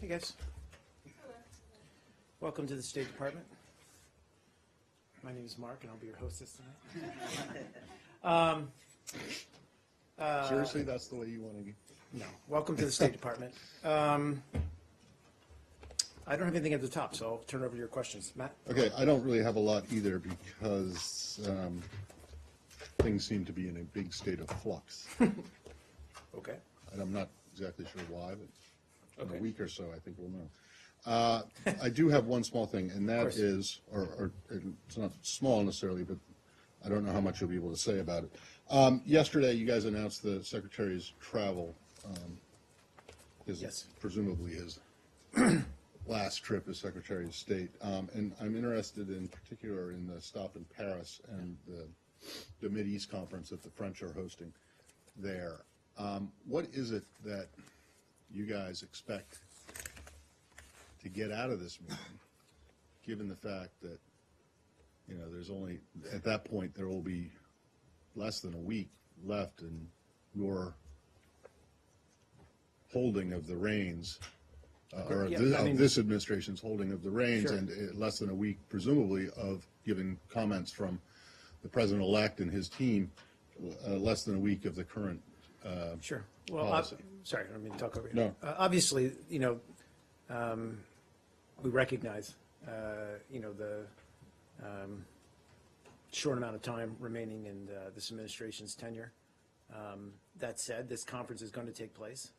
Hey guys. Hello. Welcome to the State Department. My name is Mark and I'll be your hostess tonight. Seriously, that's the way you want to get? No. Welcome to the State Department. I don't have anything at the top, so I'll turn over to your questions. Matt? Okay, I don't really have a lot either because things seem to be in a big state of flux. Okay. And I'm not exactly sure why, but in Okay. a week or so, I think we'll know. I do have one small thing, and that course. is, or it's not small necessarily, but I don't know how much you'll be able to say about it. Yesterday, you guys announced the Secretary's travel, Yes. presumably his last trip as Secretary of State. And I'm interested in particular in the stop in Paris and the Mideast conference that the French are hosting there. What is it that you guys expect to get out of this meeting, given the fact that, you know, there's only, at that point, there will be less than a week left in your holding of the reins, this administration's holding of the reins, Sure. and less than a week, presumably, of giving comments from the president-elect and his team, less than a week of the current Sure. Well, policy. sorry, I don't mean to talk over you. No. Obviously, you know, we recognize, you know, the short amount of time remaining in this administration's tenure. That said, this conference is going to take place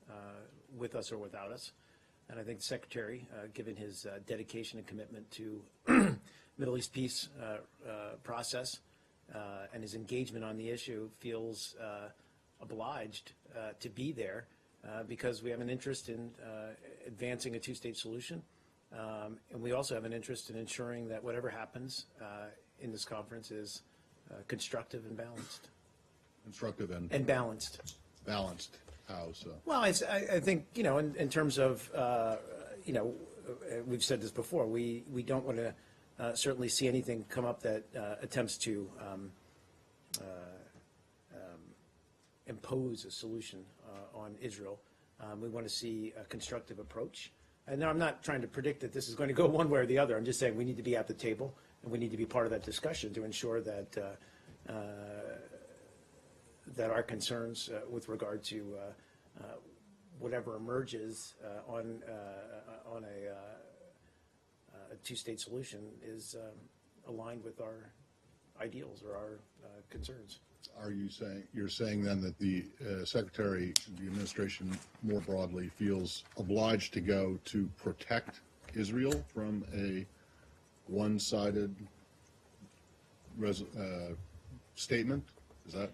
with us or without us. And I think the Secretary, given his dedication and commitment to Middle East peace process and his engagement on the issue, feels obliged to be there because we have an interest in advancing a two-state solution. And we also have an interest in ensuring that whatever happens in this conference is constructive and balanced. Constructive and balanced. balanced. How so? Well, I think, you know, in terms of, you know, we've said this before, we don't want to certainly see anything come up that attempts to impose a solution on Israel. We want to see a constructive approach. And now I'm not trying to predict that this is going to go one way or the other. I'm just saying we need to be at the table and we need to be part of that discussion to ensure that that our concerns with regard to whatever emerges on a two-state solution is aligned with our ideals or our concerns. Are you saying, you're saying then that the Secretary, the administration more broadly, feels obliged to go to protect Israel from a one-sided statement? Is that?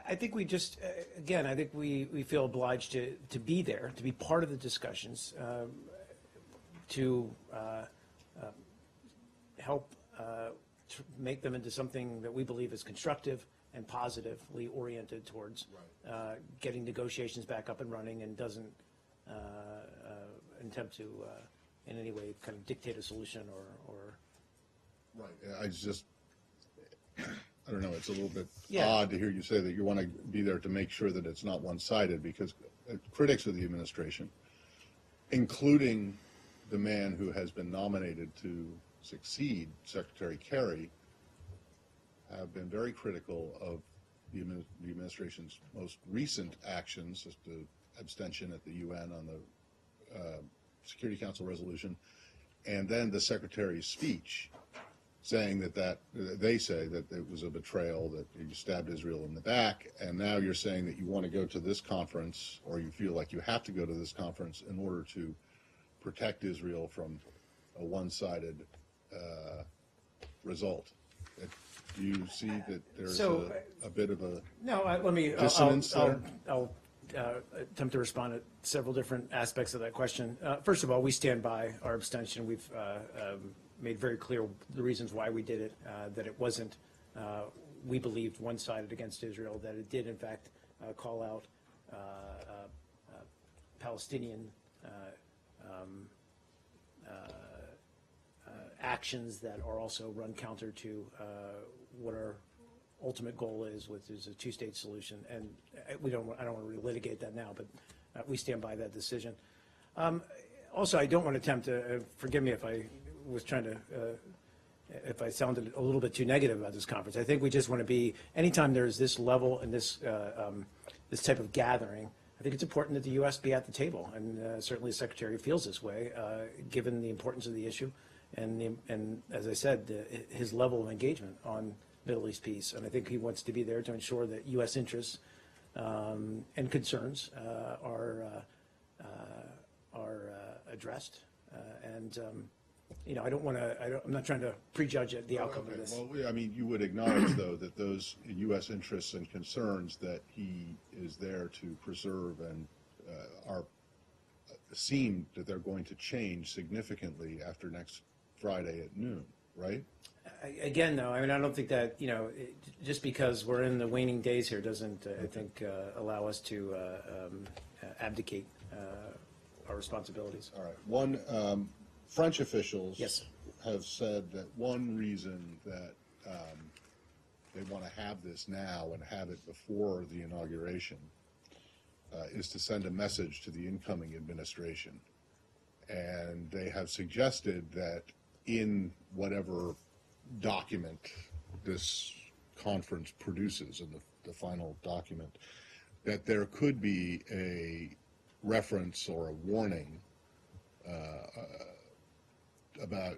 I think we just, again, I think we feel obliged to be there, to be part of the discussions, to help make them into something that we believe is constructive and positively oriented towards getting negotiations back up and running and doesn't attempt to in any way kind of dictate a solution or Right. I just, I don't know, it's a little bit Yeah. odd to hear you say that you want to be there to make sure that it's not one-sided, because critics of the administration, including the man who has been nominated to succeed Secretary Kerry, have been very critical of the administration's most recent actions, as the abstention at the UN on the Security Council resolution, and then the Secretary's speech, saying that they say that it was a betrayal, that you stabbed Israel in the back, and now you're saying that you want to go to this conference, or you feel like you have to go to this conference in order to protect Israel from a one-sided result. Do you see that there's a bit of a let me. dissonance there? I'll attempt to respond to several different aspects of that question. First of all, we stand by our abstention. We've made very clear the reasons why we did it, that it wasn't, we believed, one-sided against Israel, that it did, in fact, call out Palestinian actions that are also run counter to what our ultimate goal is, which is a two-state solution. And I don't want to relitigate that now, but we stand by that decision. Also, I don't want to attempt to, forgive me if I was trying to, if I sounded a little bit too negative about this conference. I think we just want to be, anytime there's this level and this, this type of gathering, I think it's important that the U.S. be at the table, and certainly the Secretary feels this way, given the importance of the issue, and as I said, his level of engagement on Middle East peace. And I think he wants to be there to ensure that U.S. interests and concerns are addressed. You know, I don't want to. I'm not trying to prejudge the outcome of this. Well, I mean, you would acknowledge, though, that those U.S. interests and concerns that he is there to preserve and seem that they're going to change significantly after next Friday at noon, right? Again, though, I mean, I don't think that, you know, just because we're in the waning days here doesn't, I think, allow us to abdicate our responsibilities. All right. One, French officials Yes. have said that one reason that they want to have this now and have it before the inauguration is to send a message to the incoming administration. And they have suggested that in whatever document this conference produces, in the final document, that there could be a reference or a warning about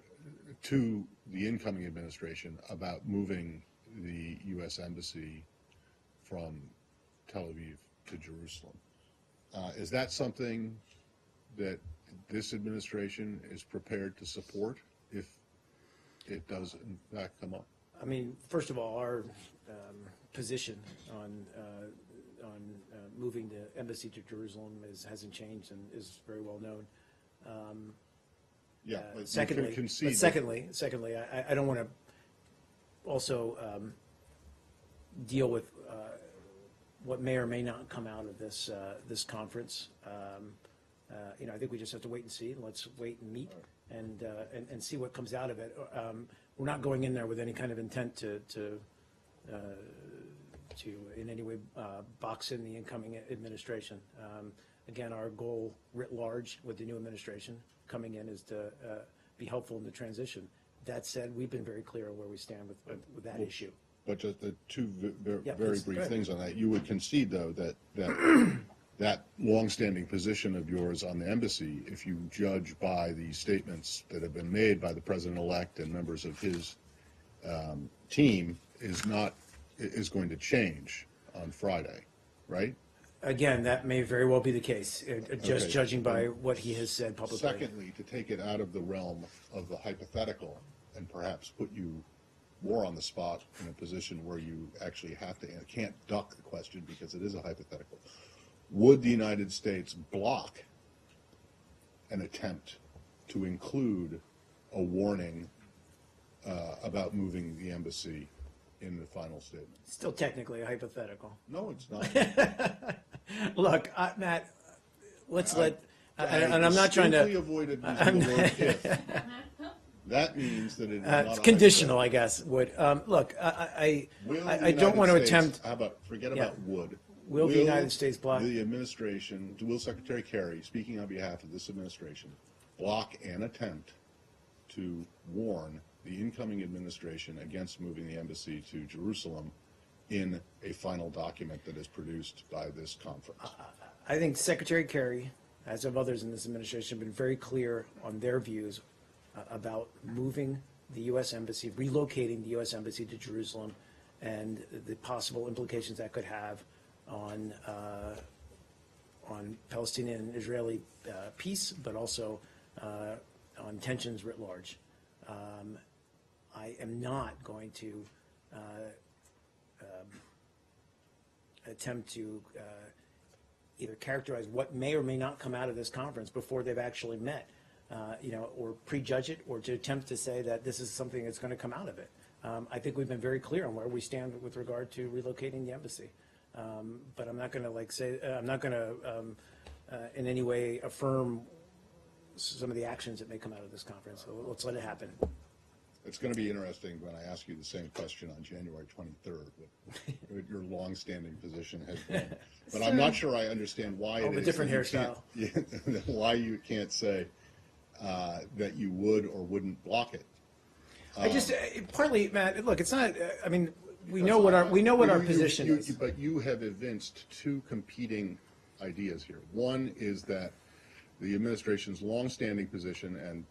to the incoming administration about moving the U.S. Embassy from Tel Aviv to Jerusalem. Is that something that this administration is prepared to support if it does in fact come up? I mean, first of all, our position on moving the embassy to Jerusalem hasn't changed and is very well known. Yeah, but Secondly, I don't want to also deal with what may or may not come out of this this conference. You know, I think we just have to wait and see. Let's wait and meet and see what comes out of it. We're not going in there with any kind of intent to in any way box in the incoming administration. Again, our goal writ large with the new administration coming in is to be helpful in the transition. That said, we've been very clear on where we stand with that issue. But just the two very please, brief things on that. You would concede, though, that that longstanding position of yours on the embassy, if you judge by the statements that have been made by the president-elect and members of his team, is going to change on Friday, right? Again, that may very well be the case, just Okay. judging by what he has said publicly. Secondly, to take it out of the realm of the hypothetical and perhaps put you more on the spot in a position where you actually can't duck the question because it is a hypothetical. Would the United States block an attempt to include a warning about moving the embassy in the final statement? Still technically a hypothetical. No, it's not. Look, Matt, let's let, and I'm not trying distinctly to, avoided using the word if. That means that it is not it's a conditional, I guess, would. Look, Will I the don't want to United States- attempt, How about, forget Yeah. about would. Will the United States block- The administration, will Secretary Kerry, speaking on behalf of this administration, block an attempt to warn the incoming administration against moving the embassy to Jerusalem in a final document that is produced by this conference? I think Secretary Kerry, as of others in this administration, have been very clear on their views about moving the U.S. Embassy, relocating the U.S. Embassy to Jerusalem, and the possible implications that could have on Palestinian and Israeli peace, but also on tensions writ large. I am not going to attempt to either characterize what may or may not come out of this conference before they've actually met, or prejudge it, or to attempt to say that this is something that's going to come out of it. I think we've been very clear on where we stand with regard to relocating the embassy. But I'm not going to I'm not going to in any way affirm some of the actions that may come out of this conference. So let's let it happen. It's going to be interesting when I ask you the same question on January 23rd, what your longstanding position has been. But I'm not sure I understand why it is. A different hairstyle. Why you can't say, that you would or wouldn't block it. I just, partly, Matt, look, it's not, I mean, we know what our position is. But you have evinced two competing ideas here. One is that the administration's longstanding position and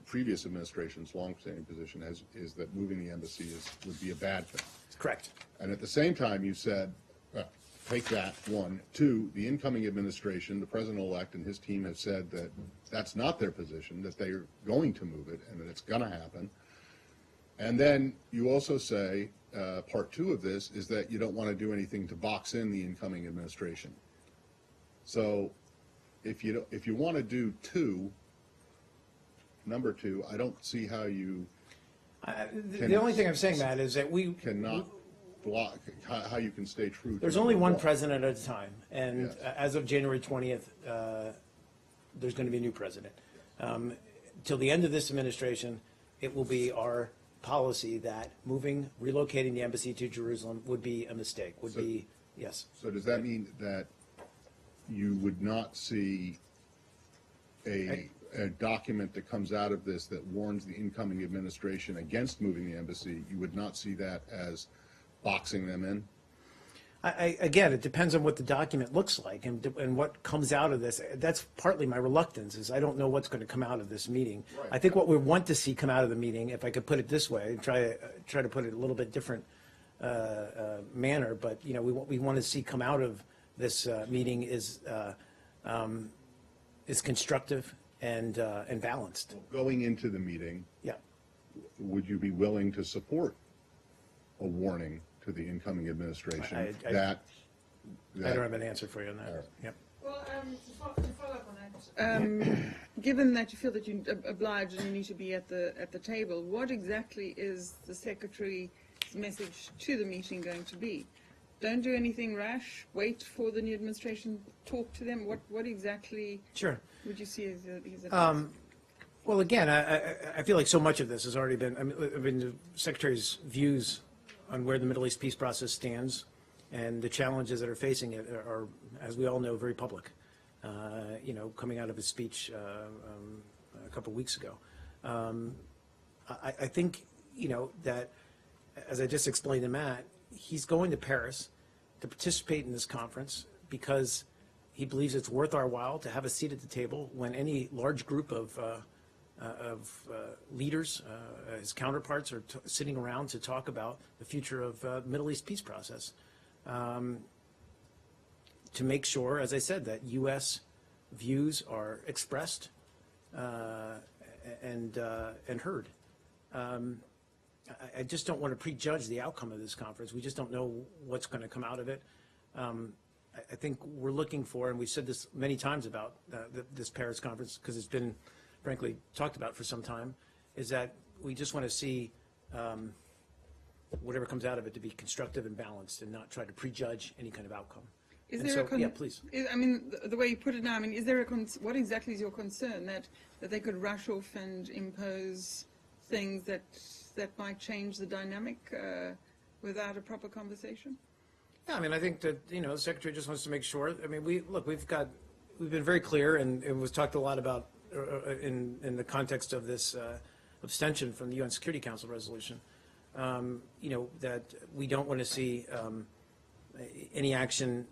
previous administration's longstanding position is that moving the embassy would be a bad thing. Correct. And at the same time, you said, take that, one. Two, the incoming administration, the president-elect and his team have said that that's not their position, that they're going to move it and that it's going to happen. And then you also say, part two of this is that you don't want to do anything to box in the incoming administration. So if you want to do number two, I don't see how you The only thing I'm saying, Matt, is that we cannot block, how you can stay true to. There's only one president at a time, and Yes. As of January 20th, there's going to be a new president. Till the end of this administration, it will be our policy that relocating the embassy to Jerusalem would be a mistake, yes. So does that mean that you would not see a document that comes out of this that warns the incoming administration against moving the embassy? You would not see that as boxing them in? Again, it depends on what the document looks like and what comes out of this. That's partly my reluctance, is I don't know what's going to come out of this meeting. Right. I think what we want to see come out of the meeting, if I could put it this way, and try to put it a little bit different manner, but what we want to see come out of this meeting is constructive and balanced. Going into the meeting, Yeah. would you be willing to support a warning to the incoming administration I that I don't have an answer for you on that. All right. Yep. Well, to follow up on that, given that you feel that you're obliged and you need to be at the table, what exactly is the Secretary's message to the meeting going to be? Don't do anything rash. Wait for the new administration. Talk to them. What exactly Sure. would you see as his advice? Well, again, I feel like so much of this has already been, I mean, the Secretary's views on where the Middle East peace process stands and the challenges that are facing it are, as we all know, very public. Coming out of his speech a couple of weeks ago. I think, that, as I just explained to Matt, he's going to Paris to participate in this conference because he believes it's worth our while to have a seat at the table when any large group of leaders, his counterparts, are sitting around to talk about the future of the Middle East peace process. To make sure, as I said, that U.S. views are expressed and heard. I just don't want to prejudge the outcome of this conference. We just don't know what's going to come out of it. I think we're looking for, and we've said this many times about this Paris conference, because it's been, frankly, talked about for some time, is that we just want to see whatever comes out of it to be constructive and balanced and not try to prejudge any kind of outcome. Is And there so, yeah, please. The way you put it now, is there what exactly is your concern that they could rush off and impose things that might change the dynamic without a proper conversation? Yeah, I think that, the Secretary just wants to make sure. We've been very clear, and it was talked a lot about in the context of this abstention from the UN Security Council resolution, that we don't want to see any action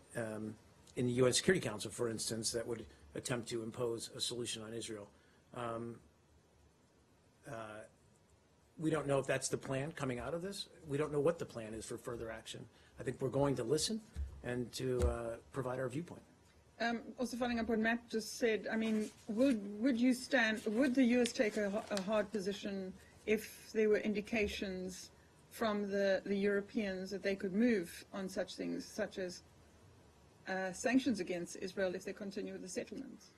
in the UN Security Council, for instance, that would attempt to impose a solution on Israel. We don't know if that's the plan coming out of this. We don't know what the plan is for further action. I think we're going to listen and to provide our viewpoint. Also following up on what Matt just said, would the U.S. take a hard position if there were indications from the Europeans that they could move on such things, such as sanctions against Israel if they continue with the settlements?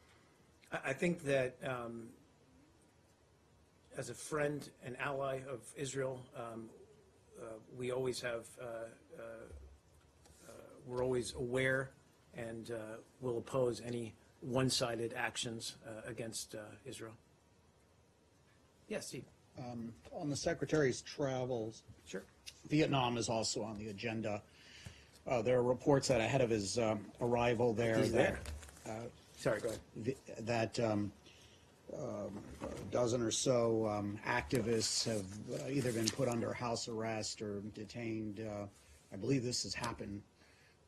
I think that as a friend and ally of Israel, we always have, we're always aware and will oppose any one-sided actions against Israel. Yes, Steve. On the Secretary's travels, Sure. Vietnam is also on the agenda. There are reports that ahead of his arrival there, He's there. Sorry, go ahead. that a dozen or so activists have either been put under house arrest or detained. I believe this has happened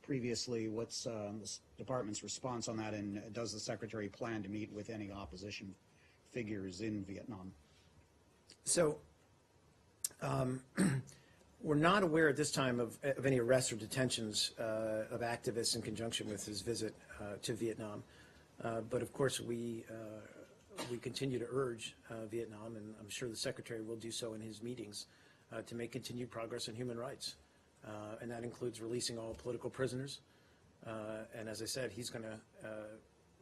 previously. What's the department's response on that, and does the Secretary plan to meet with any opposition figures in Vietnam? So we're not aware at this time of any arrests or detentions of activists in conjunction with his visit to Vietnam. But of course, we continue to urge Vietnam, and I'm sure the Secretary will do so in his meetings, to make continued progress on human rights. And that includes releasing all political prisoners. And as I said, he's going to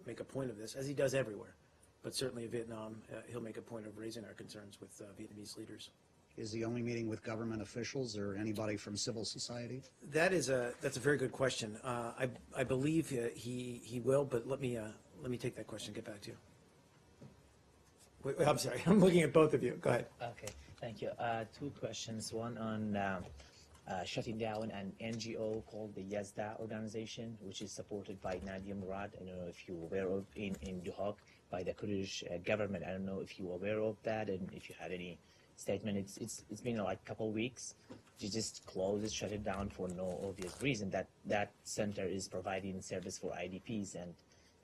make a point of this, as he does everywhere. But certainly in Vietnam, he'll make a point of raising our concerns with Vietnamese leaders. Is he only meeting with government officials or anybody from civil society? That's a very good question. I believe he will, but let me take that question and get back to you. Wait, I'm sorry, I'm looking at both of you. Go ahead. Okay, thank you. Two questions. One on shutting down an NGO called the Yazda organization, which is supported by Nadia Murad. I don't know if you're aware of in Duhok by the Kurdish government. I don't know if you're aware of that and if you had any statement. It's been like a couple of weeks. You just close it, shut it down for no obvious reason. That center is providing service for IDPs, and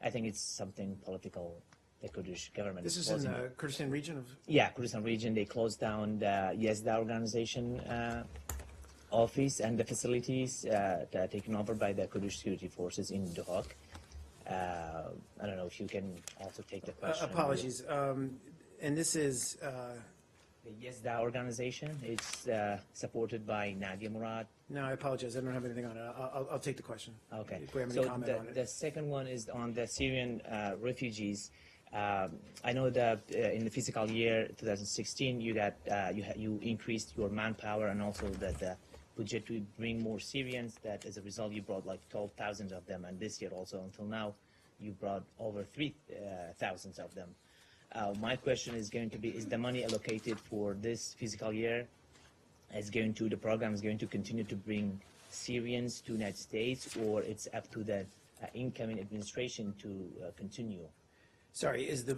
I think it's something political. The Kurdish government. This is in the Kurdistan region of? Yeah, Kurdistan region. They closed down the Yazda organization office and the facilities that are taken over by the Kurdish security forces in Duhok. I don't know if you can also take the question. Apologies. And this is? The Yazda organization. It's supported by Nadia Murad. No, I apologize. I don't have anything on it. I'll take the question. Okay. If we have any comment on it. The second one is on the Syrian refugees. I know that in the fiscal year 2016, you increased your manpower and also the budget to bring more Syrians. That as a result, you brought like 12,000 of them, and this year also until now, you brought over 3,000 of them. My question is going to be: is the money allocated for this fiscal year? The program is going to continue to bring Syrians to the United States, or it's up to the incoming administration to continue? Sorry, is the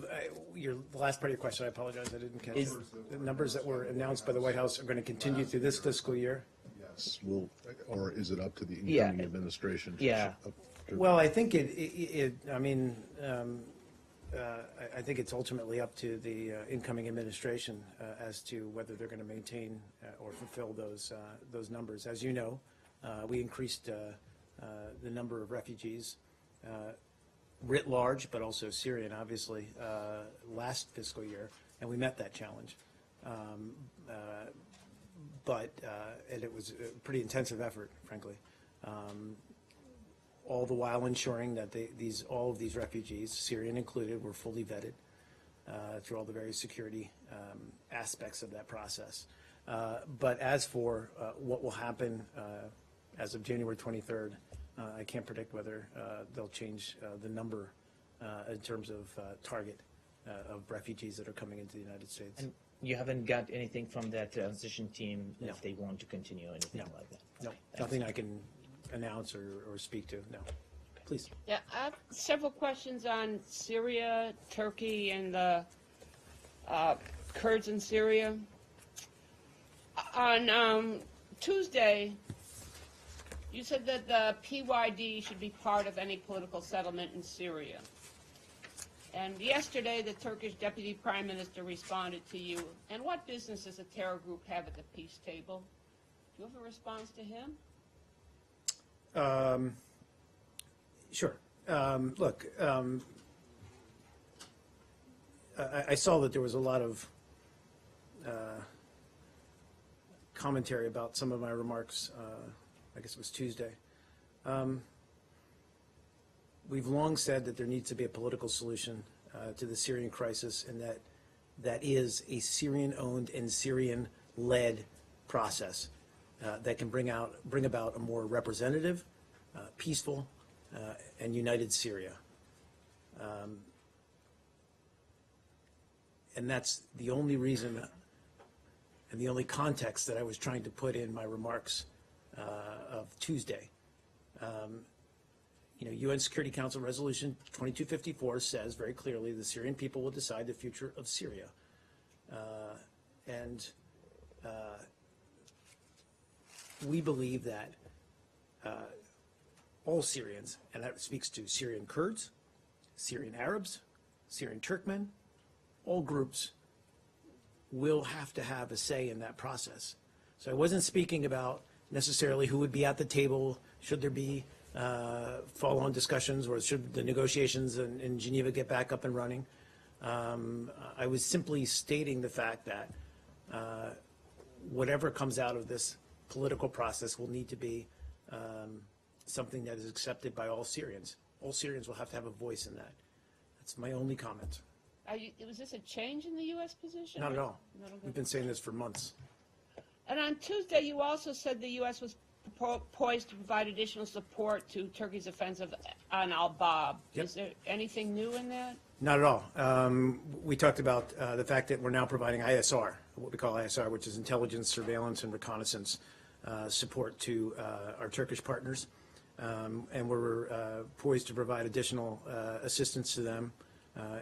last part of your question? I apologize, I didn't catch it. The numbers that were announced by the White House are going to continue through this fiscal year? Yes. Or is it up to the incoming administration? Well, I think I think it's ultimately up to the incoming administration as to whether they're going to maintain or fulfill those numbers. As you know, we increased the number of refugees writ large, but also Syrian, obviously, last fiscal year, and we met that challenge. And it was a pretty intensive effort, frankly. All the while ensuring that all of these refugees, Syrian included, were fully vetted through all the various security aspects of that process. But as for what will happen as of January 23rd, I can't predict whether they'll change the number in terms of target of refugees that are coming into the United States. And you haven't got anything from that transition team No. if they want to continue or anything No. like that? No, Okay, nothing I can announce or speak to, no. Please. Yeah, I have several questions on Syria, Turkey, and the Kurds in Syria. On Tuesday, you said that the PYD should be part of any political settlement in Syria. And yesterday, the Turkish Deputy Prime Minister responded to you. And what business does a terror group have at the peace table? Do you have a response to him? Sure. Look, I saw that there was a lot of commentary about some of my remarks, I guess it was Tuesday. We've long said that there needs to be a political solution to the Syrian crisis, and that is a Syrian-owned and Syrian-led process that can bring about a more representative, peaceful, and united Syria. And that's the only reason and the only context that I was trying to put in my remarks of Tuesday. UN Security Council Resolution 2254 says very clearly the Syrian people will decide the future of Syria. And we believe that all Syrians, and that speaks to Syrian Kurds, Syrian Arabs, Syrian Turkmen, all groups will have to have a say in that process. So I wasn't speaking about necessarily who would be at the table, should there be follow-on discussions, or should the negotiations in Geneva get back up and running. I was simply stating the fact that whatever comes out of this political process will need to be something that is accepted by all Syrians. All Syrians will have to have a voice in that. That's my only comment. Was this a change in the U.S. position? Not at all. Not at all. We've been saying this for months. And on Tuesday, you also said the U.S. was poised to provide additional support to Turkey's offensive on al-Bab. Yep. Is there anything new in that? Not at all. We talked about the fact that we're now providing ISR, what we call ISR, which is intelligence, surveillance, and reconnaissance support to our Turkish partners. And we're poised to provide additional assistance to them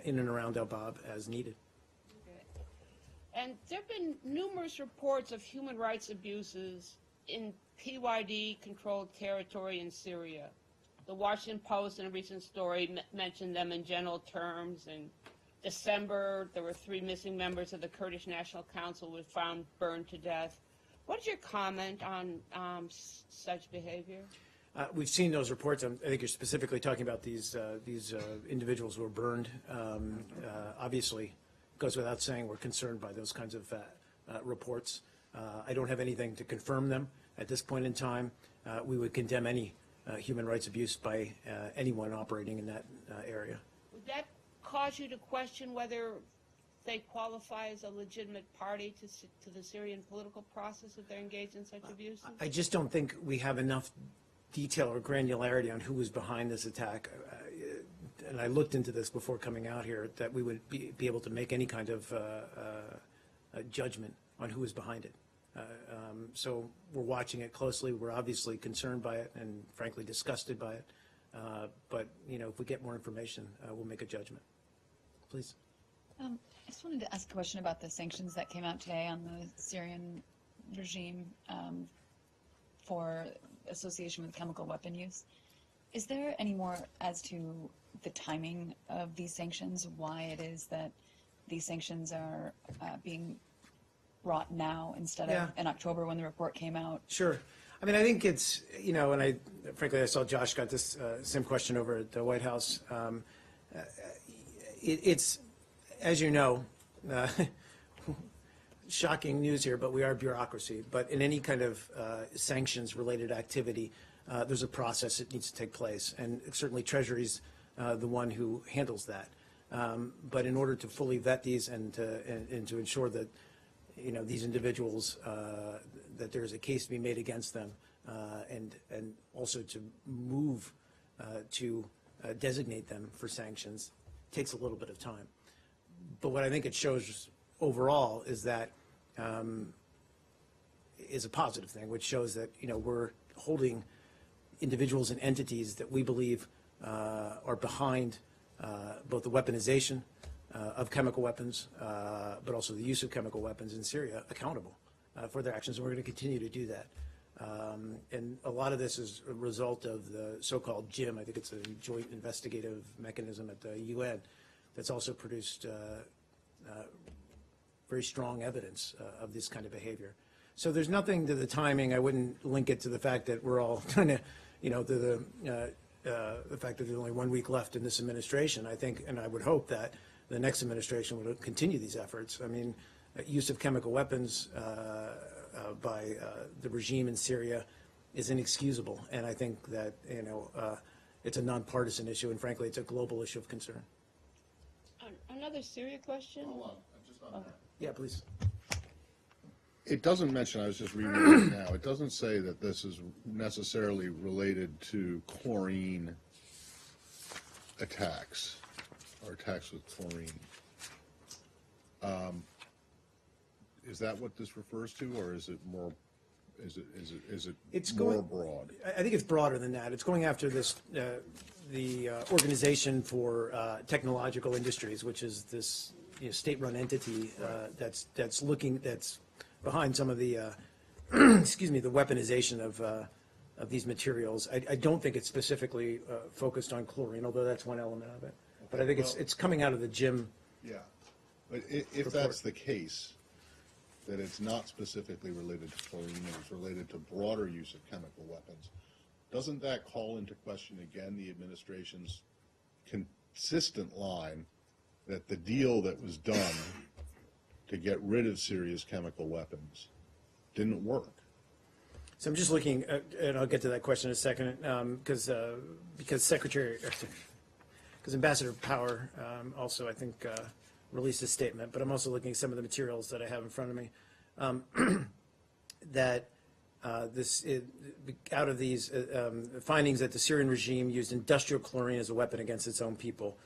in and around al-Bab as needed. And there have been numerous reports of human rights abuses in PYD-controlled territory in Syria. The Washington Post, in a recent story, mentioned them in general terms. In December, there were 3 missing members of the Kurdish National Council who were found burned to death. What is your comment on such behavior? We've seen those reports. I think you're specifically talking about these individuals who were burned. Obviously, it goes without saying we're concerned by those kinds of reports. I don't have anything to confirm them at this point in time. We would condemn any human rights abuse by anyone operating in that area. Would that cause you to question whether they qualify as a legitimate party to the Syrian political process if they're engaged in such abuses? I just don't think we have enough detail or granularity on who was behind this attack. And I looked into this before coming out here, that we would be able to make any kind of judgment on who was behind it. So we're watching it closely. We're obviously concerned by it and frankly disgusted by it. But if we get more information, we'll make a judgment. Please. I just wanted to ask a question about the sanctions that came out today on the Syrian regime for association with chemical weapon use. Is there any more as to the timing of these sanctions, why it is that these sanctions are being brought now instead of in October when the report came out? Sure. I mean, I think it's, and frankly, I saw Josh got this same question over at the White House. It's, as you know, shocking news here, but we are bureaucracy. But in any kind of sanctions-related activity, there's a process that needs to take place, and certainly Treasury's the one who handles that. But in order to fully vet these and to ensure that these individuals, that there's a case to be made against them, and also to move to designate them for sanctions, takes a little bit of time. But what I think it shows overall is that is a positive thing, which shows that we're holding individuals and entities that we believe are behind both the weaponization of chemical weapons, but also the use of chemical weapons in Syria accountable for their actions, and we're going to continue to do that. And a lot of this is a result of the so-called JIM. I think it's a joint investigative mechanism at the UN that's also produced very strong evidence of this kind of behavior. So there's nothing to the timing. I wouldn't link it to the fact that we're all trying to, the fact that there's only 1 week left in this administration. I think, and I would hope that the next administration will continue these efforts. I mean, use of chemical weapons by the regime in Syria is inexcusable, and I think that it's a nonpartisan issue, and frankly, it's a global issue of concern. Another Syria question? Hold on, just on that. Yeah, please. It doesn't mention, I was just reading it now, it doesn't say that this is necessarily related to chlorine attacks or attacks with chlorine. Is that what this refers to, or is it more? Is it It's more going, broad? I think it's broader than that. It's going after this the Organization for Technological Industries, which is this state-run entity that's behind some of the excuse me, the weaponization of these materials. I don't think it's specifically focused on chlorine, although that's one element of it. But I think it's coming out of the GIM. Yeah, but if that's the case, that it's not specifically related to chlorine, and it's related to broader use of chemical weapons, doesn't that call into question again the administration's consistent line that the deal that was done to get rid of serious chemical weapons didn't work? So I'm just looking, and I'll get to that question in a second, because Ambassador Power also, I think, released a statement, but I'm also looking at some of the materials that I have in front of me, that out of these findings that the Syrian regime used industrial chlorine as a weapon against its own people.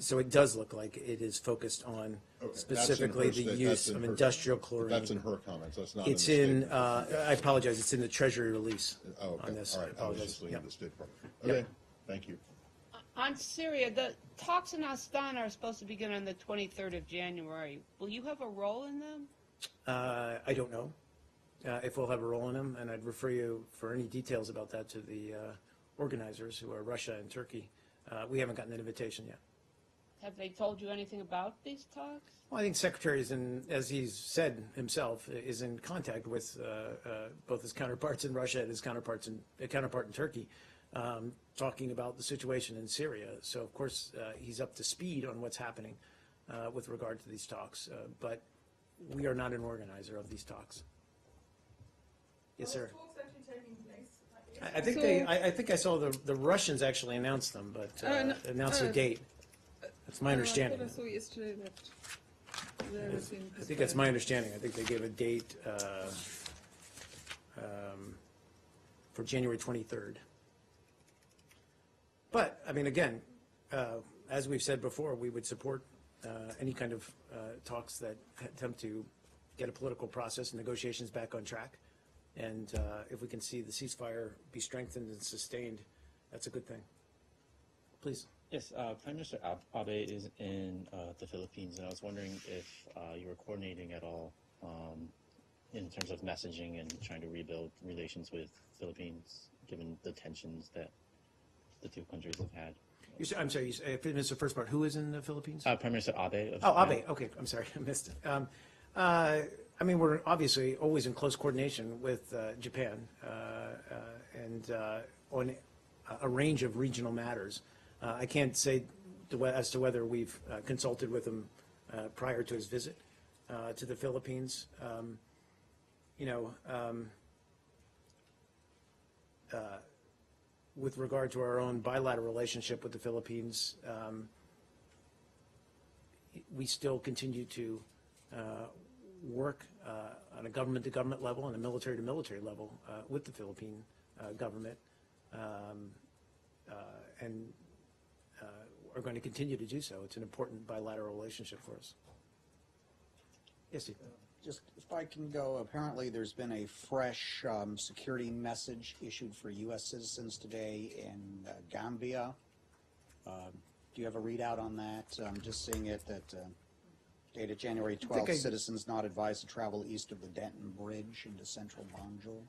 So it does look like it is focused on specifically the use of industrial chlorine. That's in her comments. That's not. It's in. I apologize. It's in the Treasury release on this. All right. I was apologize. just looking at Yep. the State Department. Okay. Thank you. On Syria, the talks in Astana are supposed to begin on the 23rd of January. Will you have a role in them? I don't know if we'll have a role in them, and I'd refer you for any details about that to the organizers, who are Russia and Turkey. We haven't gotten an invitation yet. Have they told you anything about these talks? Well, I think Secretary is as he's said himself, is in contact with both his counterparts in Russia and his counterpart in Turkey, talking about the situation in Syria. So, of course, he's up to speed on what's happening with regard to these talks. But we are not an organizer of these talks. Yes, sir. I think I think I saw the Russians actually announced them, but announced a date. That's my understanding. I thought I saw yesterday that there was been I think that's my understanding. I think they gave a date for January 23rd. But, I mean, again, as we've said before, we would support any kind of talks that attempt to get a political process and negotiations back on track. And if we can see the ceasefire be strengthened and sustained, that's a good thing. Please. Yes, Prime Minister Abe is in the Philippines, and I was wondering if you were coordinating at all in terms of messaging and trying to rebuild relations with Philippines, given the tensions that the two countries have had. I'm sorry, I missed the first part. Who is in the Philippines? Prime Minister Abe. Abe. Okay, I'm sorry, I missed it. I mean, we're obviously always in close coordination with Japan and on a range of regional matters. I can't say as to whether we've consulted with him prior to his visit to the Philippines. With regard to our own bilateral relationship with the Philippines, we still continue to work on a government-to-government level and a military-to-military level with the Philippine government, and are going to continue to do so. It's an important bilateral relationship for us. Yes, Steve. Just if I can go, apparently there's been a fresh security message issued for U.S. citizens today in Gambia. Do you have a readout on that? I'm just seeing it that dated January 12th, citizens not advised to travel east of the Denton Bridge into central Banjul.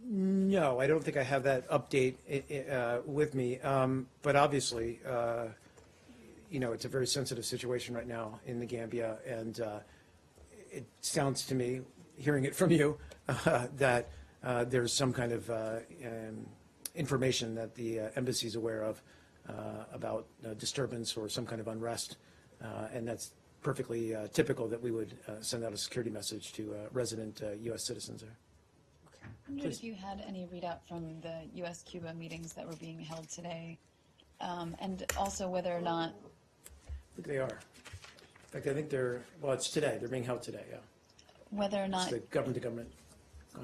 No, I don't think I have that update with me. But obviously, it's a very sensitive situation right now in the Gambia, and it sounds to me, hearing it from you, that there's some kind of information that the embassy is aware of about disturbance or some kind of unrest, and that's perfectly typical that we would send out a security message to resident U.S. citizens there. I wondered if you had any readout from the U.S.-Cuba meetings that were being held today, and also whether or not... I think they are. In fact, I think it's today. They're being held today, yeah. Whether or not... It's the government-to-government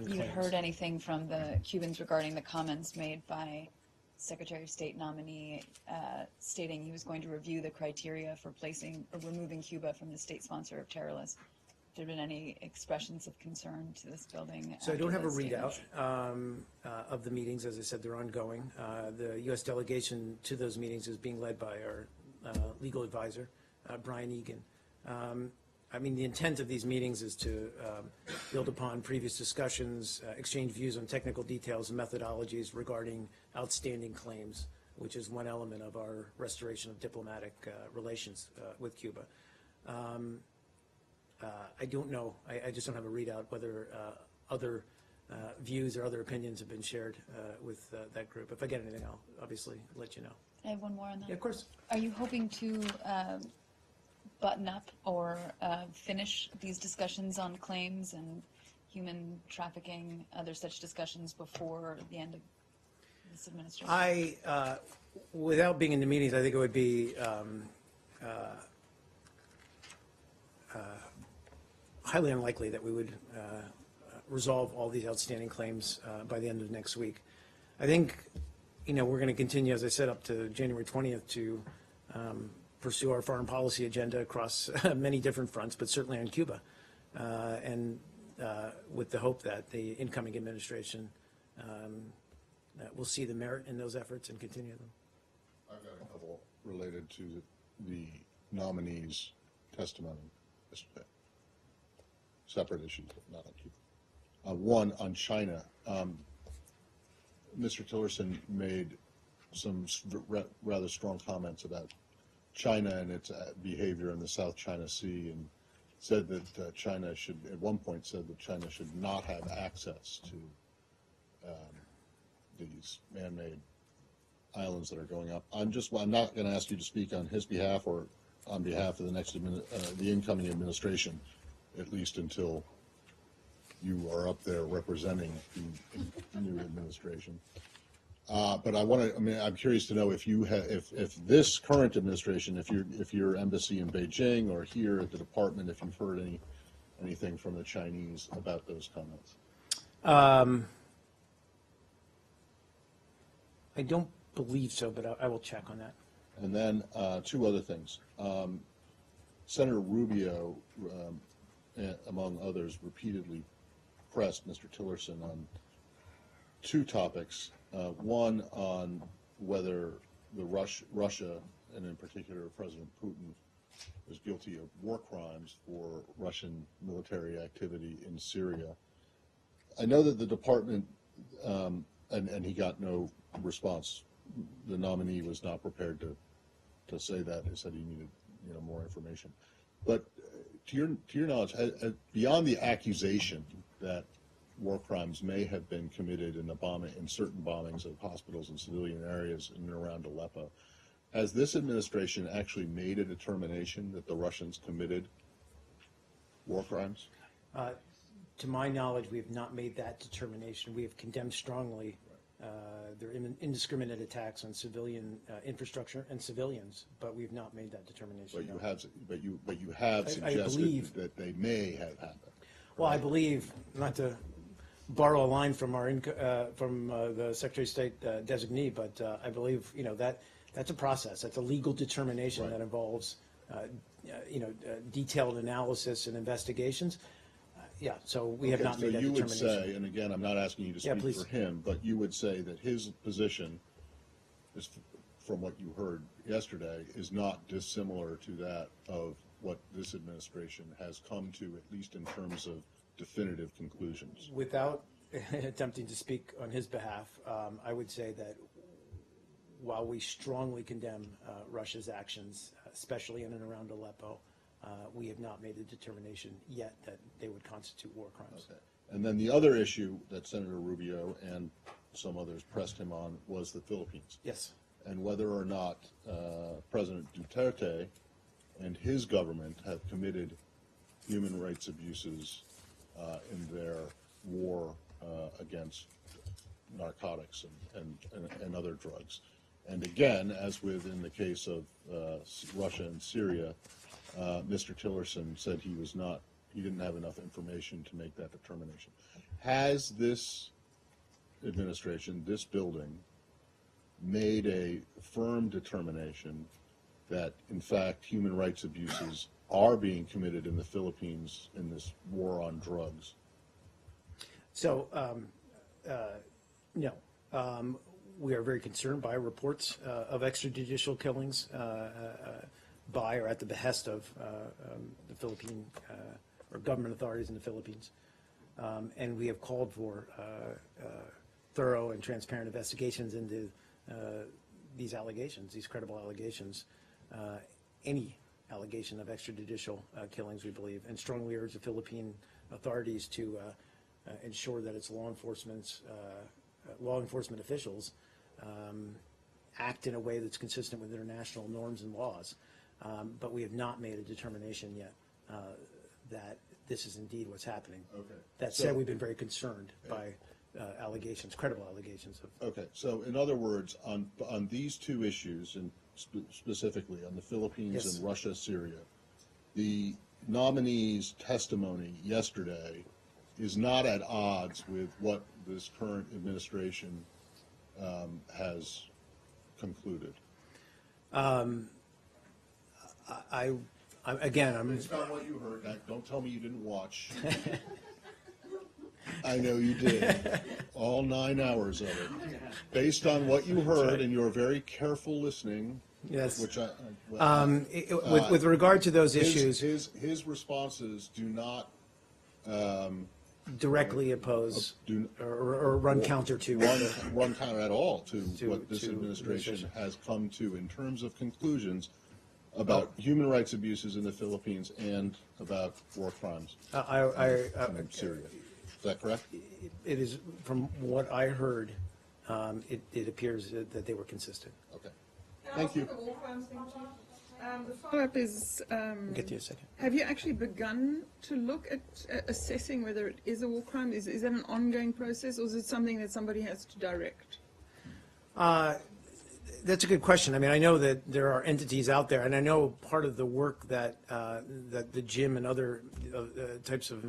you had heard anything from the Cubans regarding the comments made by Secretary of State nominee stating he was going to review the criteria for placing or removing Cuba from the state sponsor of there been any expressions of concern to this building? So I don't after have a those readout statements? of the meetings. As I said, they're ongoing. The U.S. delegation to those meetings is being led by our legal advisor, Brian Egan. I mean, the intent of these meetings is to build upon previous discussions, exchange views on technical details and methodologies regarding outstanding claims, which is one element of our restoration of diplomatic relations with Cuba. I don't know. I just don't have a readout whether other views or other opinions have been shared with that group. If I get anything, I'll obviously let you know. I have one more on that. Yeah, of course. Are you hoping to button up or finish these discussions on claims and human trafficking, other such discussions before the end of this administration? Without being in the meetings, I think it would be highly unlikely that we would resolve all these outstanding claims by the end of next week. I think, we're going to continue, as I said, up to January 20th to pursue our foreign policy agenda across many different fronts, but certainly on Cuba, and with the hope that the incoming administration will see the merit in those efforts and continue them. I've got a couple related to the nominees' testimony yesterday. Separate issues, but not on Cuba. One, on China. Mr. Tillerson made some rather strong comments about China and its behavior in the South China Sea, and said that China should, at one point said that China should not have access to these man-made islands that are going up. I'm not going to ask you to speak on his behalf or on behalf of the next the incoming administration, at least until you are up there representing the new administration. But I'm curious to know if you if this current administration, if your embassy in Beijing or here at the department, if you've heard anything from the Chinese about those comments. I don't believe so, but I will check on that. And then two other things. Senator Rubio, among others, repeatedly pressed Mr. Tillerson on two topics. One on whether Russia, and in particular President Putin, was guilty of war crimes for Russian military activity in Syria. I know that the department, and he got no response. The nominee was not prepared to say that. He said he needed more information. But to your knowledge, beyond the accusation that war crimes may have been committed in certain bombings of hospitals and civilian areas in and around Aleppo, has this administration actually made a determination that the Russians committed war crimes? To my knowledge, we have not made that determination. We have condemned strongly their indiscriminate attacks on civilian infrastructure and civilians, but we've not made that determination. But you have suggested that they may have happened. Well, I believe, not to borrow a line from the Secretary of State designee, but I believe that's a process. That's a legal determination that involves detailed analysis and investigations. Yeah, so we have not made that determination. So you would say, and again, I'm not asking you to speak for him, but you would say that his position, is, from what you heard yesterday, is not dissimilar to that of what this administration has come to, at least in terms of definitive conclusions. Without attempting to speak on his behalf, I would say that while we strongly condemn Russia's actions, especially in and around Aleppo, we have not made a determination yet that they would constitute war crimes. Okay. And then the other issue that Senator Rubio and some others pressed him on was the Philippines. Yes. And whether or not President Duterte and his government have committed human rights abuses in their war against narcotics and other drugs. And again, as in the case of Russia and Syria, Mr. Tillerson said he didn't have enough information to make that determination. Has this administration, this building, made a firm determination that, in fact, human rights abuses are being committed in the Philippines in this war on drugs? So, no. We are very concerned by reports of extrajudicial killings by or at the behest of the Philippine or government authorities in the Philippines. And we have called for thorough and transparent investigations into these allegations, these credible allegations, any allegation of extrajudicial killings, we believe, and strongly urge the Philippine authorities to ensure that its law enforcement officials act in a way that's consistent with international norms and laws. But we have not made a determination yet that this is indeed what's happening. Okay. That said, we've been very concerned by allegations, credible allegations of. Okay, so in other words, on these two issues, and specifically on the Philippines Yes. and Russia, Syria, the nominee's testimony yesterday is not at odds with what this current administration has concluded. Again, Based on what you heard, now, don't tell me you didn't watch. I know you did, all 9 hours of it. Based on what you heard, and you're very careful listening, yes. which With regard to those issues, his responses do not directly oppose do or run counter to run counter at all to To- what this to administration administration. has come to in terms of conclusions about human rights abuses in the Philippines and about war crimes in Syria. Is that correct? It is, from what I heard, it appears that they were consistent. Okay. Thank you. The follow-up is, I'll get to you in a second. have you actually begun to look at assessing whether it is a war crime? Is that an ongoing process, or is it something that somebody has to direct? That's a good question. I mean, I know that there are entities out there, and I know part of the work that that the JIM and other types of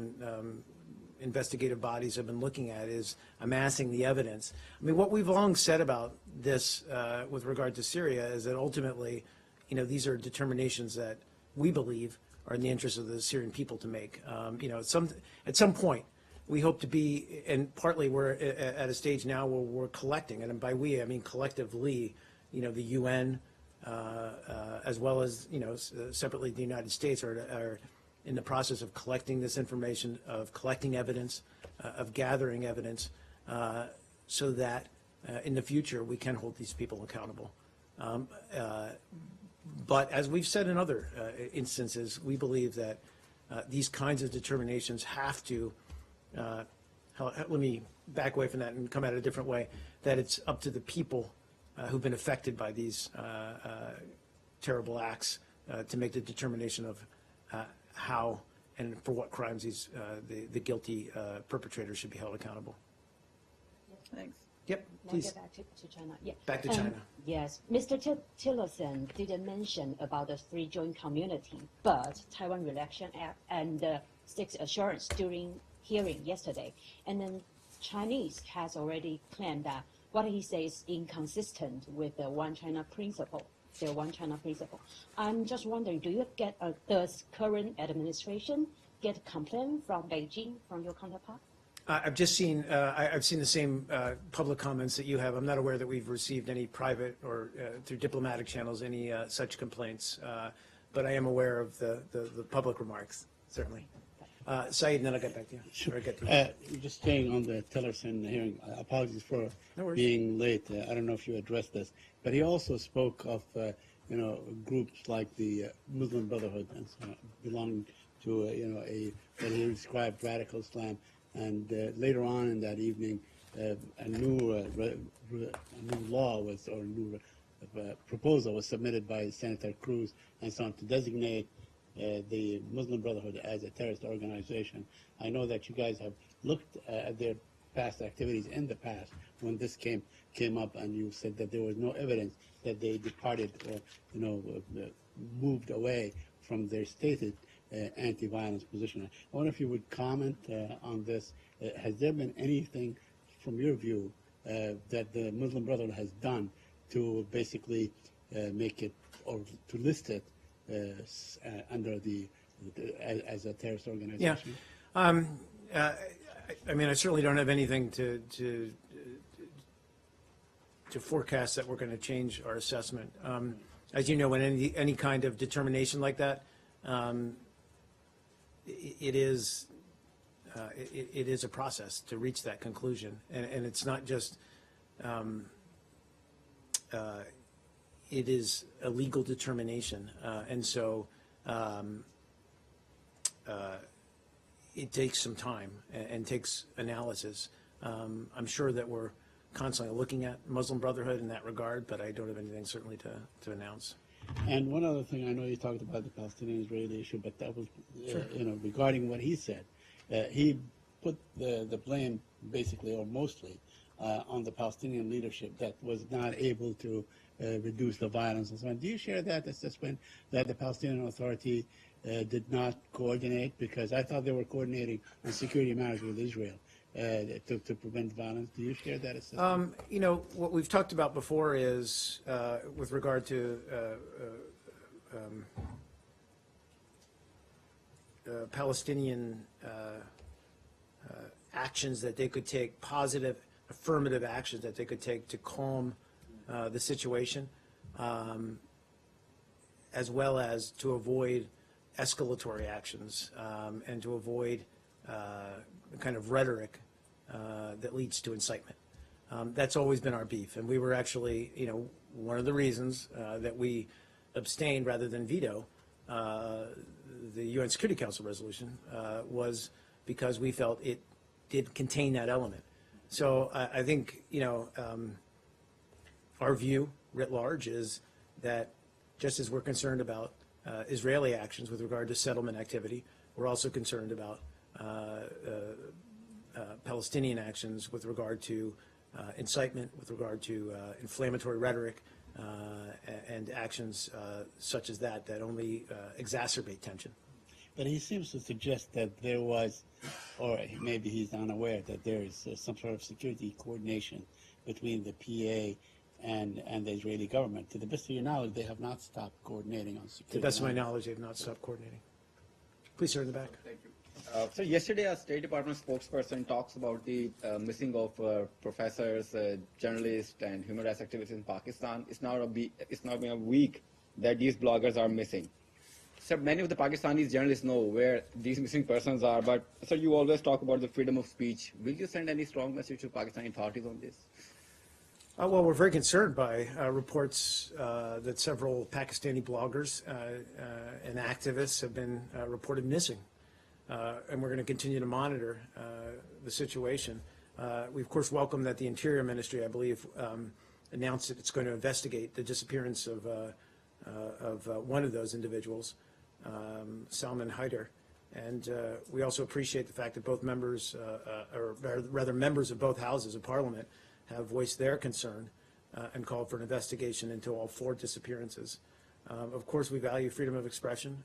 investigative bodies have been looking at is amassing the evidence. I mean, what we've long said about this with regard to Syria is that ultimately, these are determinations that we believe are in the interest of the Syrian people to make. At some point, we hope to be, and partly we're at a stage now where we're collecting, and by we, I mean collectively, the UN, as well as, separately the United States are in the process of collecting this information, of collecting evidence, of gathering evidence, so that in the future we can hold these people accountable. But as we've said in other instances, we believe that these kinds of determinations have to, let me back away from that and come at it a different way, that it's up to the people who've been affected by these terrible acts to make the determination of how and for what crimes the guilty perpetrators should be held accountable. Thanks. Yep, Can I please. get back to China? Yeah. Back to China. Yes. Mr. Tillerson didn't mention about the three joint community, but Taiwan Relations Act and the six assurance during hearing yesterday. And then Chinese has already claimed that what he says is inconsistent with the One China principle, their One China principle. I'm just wondering, do you get, does current administration get a complaint from Beijing, from your counterpart? I've just seen, I've seen the same public comments that you have. I'm not aware that we've received any private or through diplomatic channels any such complaints, but I am aware of the public remarks, certainly. Saeed, and then I'll get back to you. Sure. I'll get to you. Just staying on the Tillerson hearing, apologies for No worries. being late. I don't know if you addressed this, but he also spoke of groups like the Muslim Brotherhood and so on, belonging to what he described radical Islam. And later on in that evening, a new law was, or a new proposal was submitted by Senator Cruz and so on to designate the Muslim Brotherhood as a terrorist organization. I know that you guys have looked at their past activities in the past when this came up, and you said that there was no evidence that they departed or moved away from their stated anti-violence position. I wonder if you would comment on this. Has there been anything, from your view, that the Muslim Brotherhood has done to basically make it, or to list it under as a terrorist Yeah. organization? I mean, I certainly don't have anything to forecast that we're going to change our assessment. As you know, when any kind of determination like that, it is a process to reach that conclusion, and it's not just. It is a legal determination, and so it takes some time and takes analysis. I'm sure that we're constantly looking at Muslim Brotherhood in that regard, but I don't have anything certainly to announce. And one other thing, I know you talked about the Palestinian-Israeli issue, but that was, regarding what he said. He put the blame basically, or mostly, on the Palestinian leadership that was not able to reduce the violence and so on. Do you share that assessment that the Palestinian Authority did not coordinate? Because I thought they were coordinating on security matters with Israel to prevent violence. Do you share that assessment? What we've talked about before is with regard to Palestinian actions that they could take, positive, affirmative actions that they could take to calm the situation, as well as to avoid escalatory actions and to avoid the kind of rhetoric that leads to incitement. That's always been our beef, and we were actually, one of the reasons that we abstained rather than veto the UN Security Council resolution was because we felt it did contain that element. So I think, our view writ large is that just as we're concerned about Israeli actions with regard to settlement activity, we're also concerned about Palestinian actions with regard to incitement, with regard to inflammatory rhetoric, and actions such as that only exacerbate tension. But he seems to suggest that there was, or maybe he's unaware, that there is some sort of security coordination between the PA and the Israeli government. To the best of your knowledge, they have not stopped coordinating on security. To the best of my knowledge, they have not stopped coordinating. Please, sir, in the back. Thank you. So yesterday, a State Department spokesperson talks about the missing of professors, journalists, and human rights activists in Pakistan. It's now been a week that these bloggers are missing. So many of the Pakistani journalists know where these missing persons are, but so you always talk about the freedom of speech. Will you send any strong message to Pakistani authorities on this? Well, we're very concerned by reports that several Pakistani bloggers and activists have been reported missing. And we're going to continue to monitor the situation. We, of course, welcome that the Interior Ministry, I believe, announced that it's going to investigate the disappearance of one of those individuals, Salman Haider. And we also appreciate the fact that both members, or rather members of both houses of Parliament, have voiced their concern and called for an investigation into all 4 disappearances. Of course, we value freedom of expression.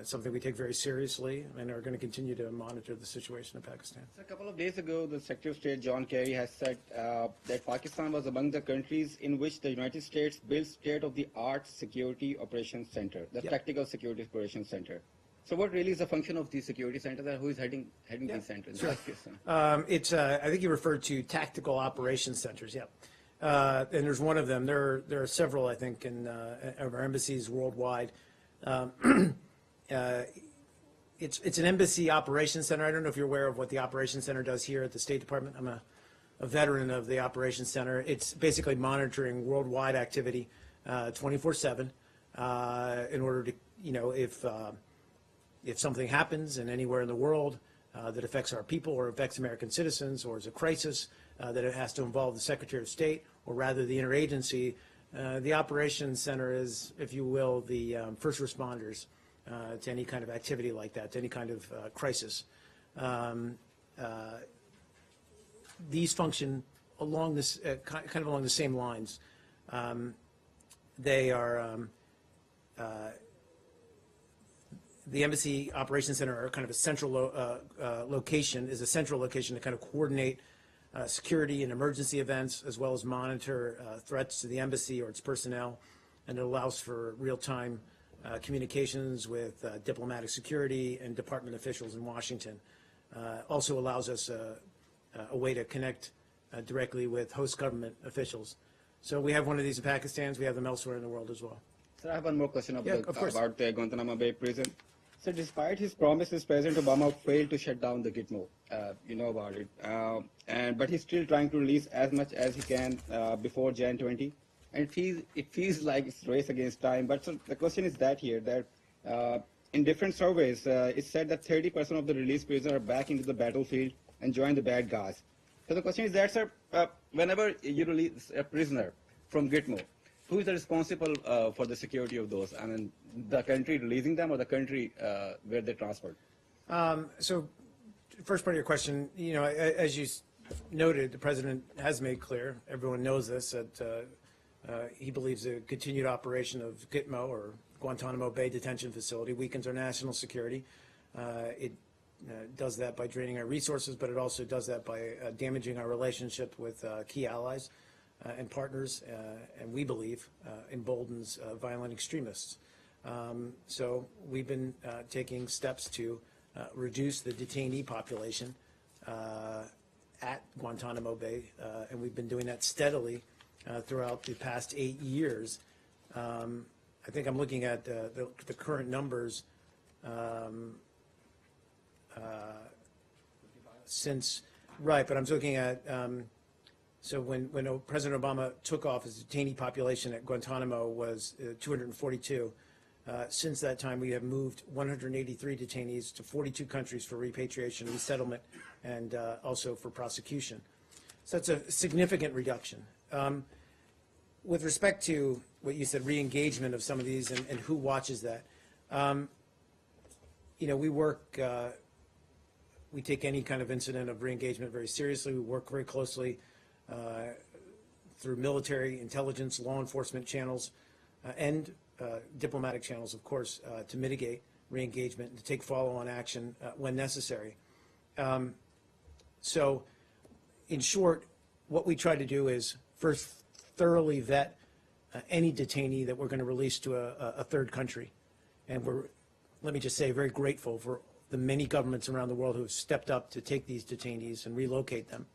It's something we take very seriously and are going to continue to monitor the situation in Pakistan. So a couple of days ago, the Secretary of State John Kerry has said that Pakistan was among the countries in which the United States built state-of-the-art security operations center, the Tactical Security Operations Center. So what really is the function of these security centers, and who is heading these centers? Sure. It's I think you referred to tactical operations centers. Yeah. And there's one of them. There are several, I think, in our embassies worldwide. It's an embassy operations center. I don't know if you're aware of what the operations center does here at the State Department. I'm a veteran of the operations center. It's basically monitoring worldwide activity 24/7 in order to, if something happens in anywhere in the world that affects our people or affects American citizens or is a crisis that it has to involve the Secretary of State or rather the interagency, the operations center is, if you will, the first responders to any kind of activity like that, to any kind of crisis. These function along this kind of along the same lines. They are the Embassy Operations Center are kind of a central location, is a central location to kind of coordinate security and emergency events, as well as monitor threats to the embassy or its personnel, and it allows for real-time communications with diplomatic security and department officials in Washington. Also allows us a way to connect directly with host government officials. So we have one of these in Pakistan. We have them elsewhere in the world as well. Sir, I have one more question Yeah, of course. about the Guantanamo Bay prison. So despite his promises, President Obama failed to shut down the Gitmo. You know about it. But he's still trying to release as much as he can before Jan 20. And it feels like it's race against time. But so the question is that in different surveys, it's said that 30% of the released prisoners are back into the battlefield and join the bad guys. So the question is that, sir, whenever you release a prisoner from Gitmo, who is responsible for the security of those? I mean, the country releasing them or the country where they transferred? So, first part of your question, you know, as you noted, the president has made clear, everyone knows this, that he believes the continued operation of Gitmo, or Guantanamo Bay Detention Facility, weakens our national security. It does that by draining our resources, but it also does that by damaging our relationship with key allies and partners, and we believe emboldens violent extremists. So we've been taking steps to reduce the detainee population at Guantanamo Bay, and we've been doing that steadily throughout the past 8 years. I think I'm looking at the current numbers since, right, but I'm looking at, so when President Obama took office, the detainee population at Guantanamo was 242. Since that time, we have moved 183 detainees to 42 countries for repatriation, resettlement, and also for prosecution. So that's a significant reduction. With respect to what you said, re-engagement of some of these and who watches that, you know, we take any kind of incident of re-engagement very seriously. We work very closely through military, intelligence, law enforcement channels, and diplomatic channels, of course, to mitigate re-engagement and to take follow-on action when necessary. So, in short, what we try to do is first thoroughly vet any detainee that we're going to release to a third country. And we're, let me just say, very grateful for the many governments around the world who have stepped up to take these detainees and relocate them.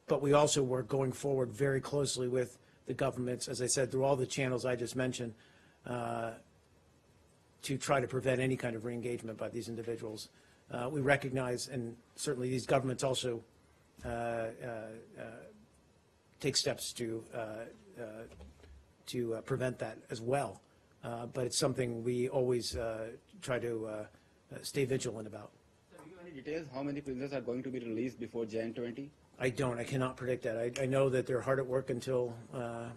But we also work going forward very closely with the governments, as I said, through all the channels I just mentioned, to try to prevent any kind of re-engagement by these individuals. We recognize, and certainly these governments also take steps to prevent that as well. But it's something we always try to stay vigilant about. Do you have any details how many prisoners are going to be released before Jan 20? I don't. I cannot predict that. I know that they're hard at work until the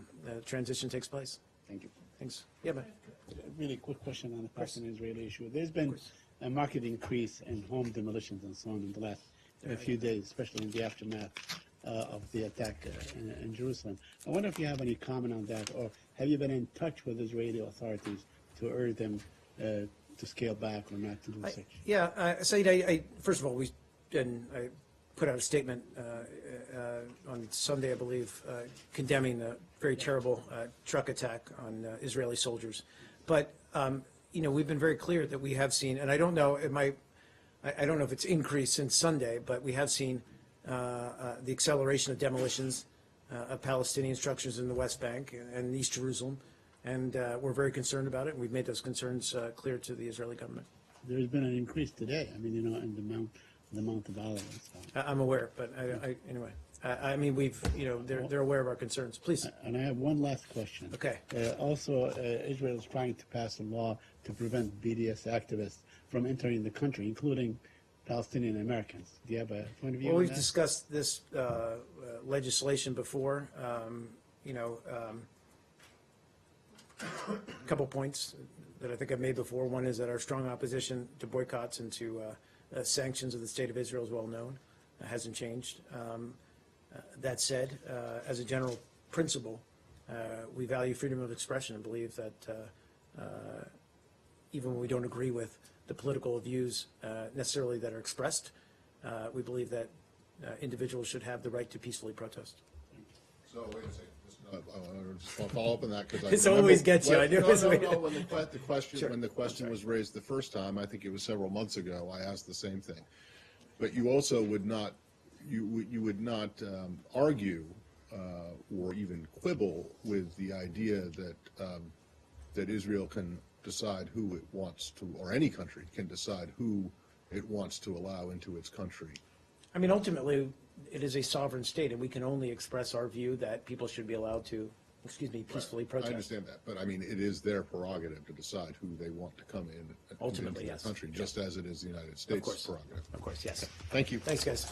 transition takes place. Thank you. Thanks. Yeah, but A really quick question on the Palestinian-Israeli issue. There's been a marked increase in home demolitions and so on in the last few days, especially in the aftermath of the attack in Jerusalem. I wonder if you have any comment on that, or have you been in touch with Israeli authorities to urge them to scale back or not to do such? Yeah, Saeed, first of all, I put out a statement on Sunday, I believe, condemning the very terrible truck attack on Israeli soldiers. But you know, we've been very clear that we have seen, and I don't know, I don't know if it's increased since Sunday, but we have seen the acceleration of demolitions of Palestinian structures in the West Bank and East Jerusalem, and we're very concerned about it. And we've made those concerns clear to the Israeli government. There's been an increase today. I mean, you know, in the Mount of Olives. So. I'm aware, but anyway, I mean, you know, they're aware of our concerns. Please. And I have one last question. Okay. Also, Israel is trying to pass a law to prevent BDS activists from entering the country, including Palestinian Americans. Do you have a point of view Well, on we've that? discussed this legislation before. You know, a couple points that I think I've made before. One is that our strong opposition to boycotts and to sanctions of the State of Israel is well known. Hasn't changed. That said, as a general principle, we value freedom of expression and believe that even when we don't agree with the political views necessarily that are expressed, we believe that individuals should have the right to peacefully protest. So wait a second. I just want to follow up on that because This always gets you. I knew it was No. waiting. When the question Sure. when the question was raised the first time, I think it was several months ago. I asked the same thing, but you also would not argue or even quibble with the idea that that Israel can decide who it wants to, or any country can decide who it wants to allow into its country. I mean, ultimately, it is a sovereign state, and we can only express our view that people should be allowed to, peacefully protest. I understand that, but I mean, it is their prerogative to decide who they want to come in Ultimately, into yes. their country, just as it is the United States' course. prerogative. Of course, yes. Thank you. Thanks, guys.